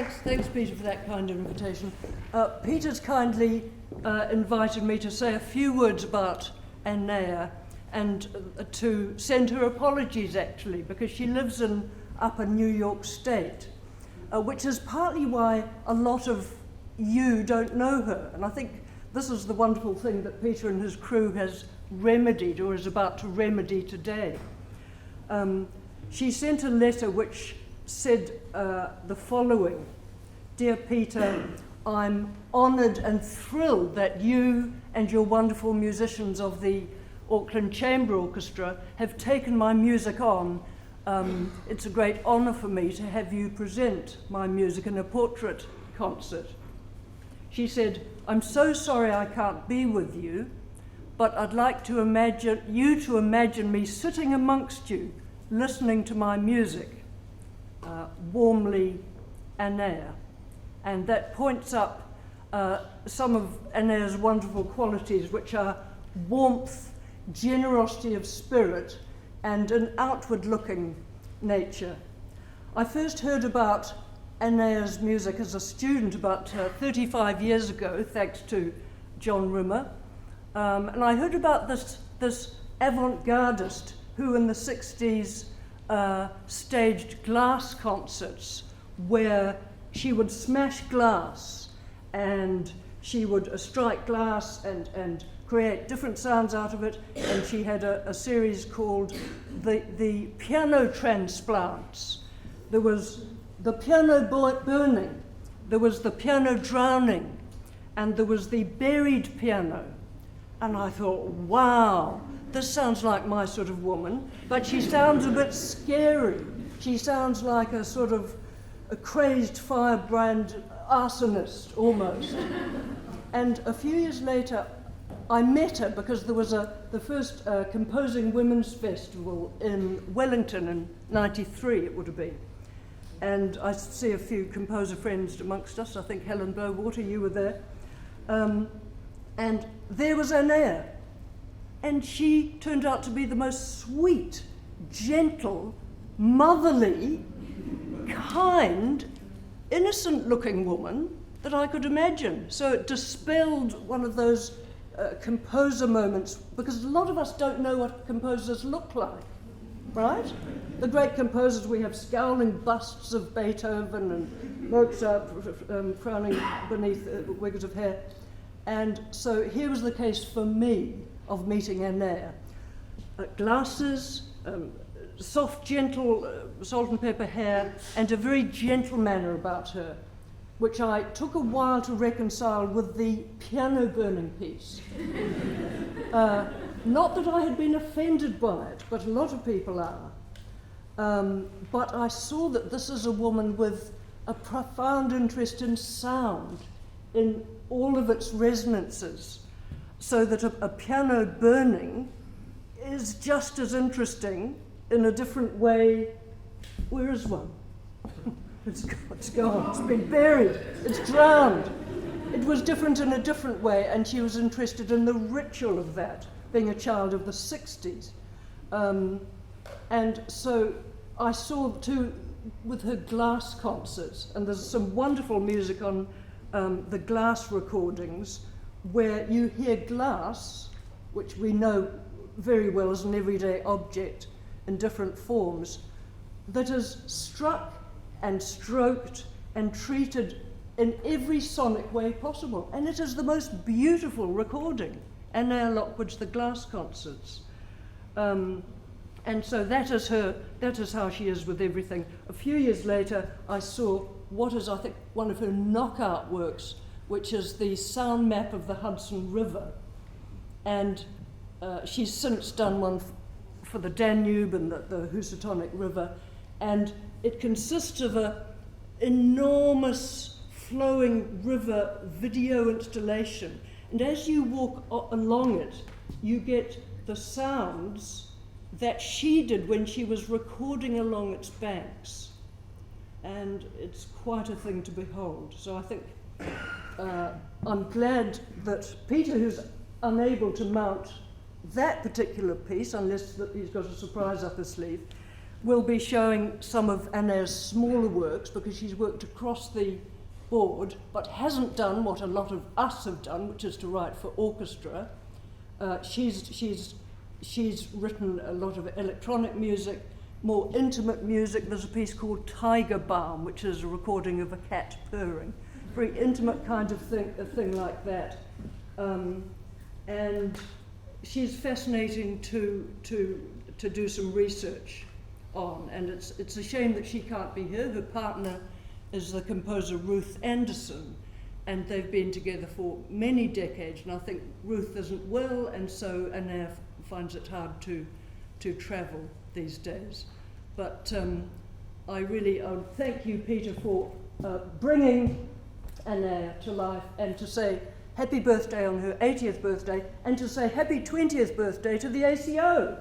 Thanks, Peter, for that kind invitation. Peter's kindly invited me to say a few words about Annea and to send her apologies, actually, because she lives in upper New York State, which is partly why a lot of you don't know her. And I think this is the wonderful thing that Peter and his crew has remedied, or is about to remedy today. She sent a letter which said the following: "Dear Peter, I'm honoured and thrilled that you and your wonderful musicians of the Auckland Chamber Orchestra have taken my music on. It's a great honour for me to have you present my music in a portrait concert." She said, "I'm so sorry I can't be with you, but I'd like to imagine me sitting amongst you, listening to my music. Warmly, Annea." And that points up some of Annea's wonderful qualities, which are warmth, generosity of spirit, and an outward-looking nature. I first heard about Annea's music as a student about 35 years ago, thanks to John Rimmer. And I heard about this avant-gardist who in the 60s staged glass concerts where she would smash glass and she would strike glass and create different sounds out of it. And she had a series called the Piano Transplants. There was the piano burning, there was the piano drowning, and there was the buried piano. And I thought, wow, this sounds like my sort of woman, but she sounds a bit scary. She sounds like a sort of a crazed firebrand arsonist, almost. And a few years later, I met her because there was the first Composing Women's Festival in Wellington in '93, it would have been. And I see a few composer friends amongst us. I think Helen Bowater, you were there. And there was Annea. And she turned out to be the most sweet, gentle, motherly, kind, innocent-looking woman that I could imagine. So it dispelled one of those composer moments, because a lot of us don't know what composers look like, right? The great composers, we have scowling busts of Beethoven and Mozart frowning beneath wigs of hair. And so here was the case for me of meeting Annea. Glasses, soft, gentle salt and pepper hair, and a very gentle manner about her, which I took a while to reconcile with the piano burning piece. Not that I had been offended by it, but a lot of people are. But I saw that this is a woman with a profound interest in sound, in all of its resonances, so that a piano burning is just as interesting in a different way. Where is one? It's gone, it's been buried, it's drowned. It was different in a different way, and she was interested in the ritual of that, being a child of the 60s. And so I saw too with her glass concerts, and there's some wonderful music on the glass recordings where you hear glass, which we know very well as an everyday object in different forms, that is struck and stroked and treated in every sonic way possible. And it is the most beautiful recording, Annea Lockwood's The Glass Concerts. And so that is how she is with everything. A few years later, I saw what is, I think, one of her knockout works, which is the sound map of the Hudson River. And she's since done one for the Danube and the Housatonic River. And it consists of an enormous flowing river video installation. And as you walk along it, you get the sounds that she did when she was recording along its banks. And it's quite a thing to behold. So I think I'm glad that Peter, who's unable to mount that particular piece, unless he's got a surprise up his sleeve, will be showing some of Annea's smaller works, because she's worked across the board, but hasn't done what a lot of us have done, which is to write for orchestra. She's written a lot of electronic music, more intimate music. There's a piece called Tiger Balm, which is a recording of a cat purring. Very intimate kind of thing, a thing like that. And she's fascinating to do some research on, and it's a shame that she can't be here. Her partner is the composer Ruth Anderson, and they've been together for many decades, and I think Ruth isn't well, and so Annea finds it hard to travel these days. But I would thank you, Peter, for bringing Annea to life, and to say happy birthday on her 80th birthday, and to say happy 20th birthday to the ACO.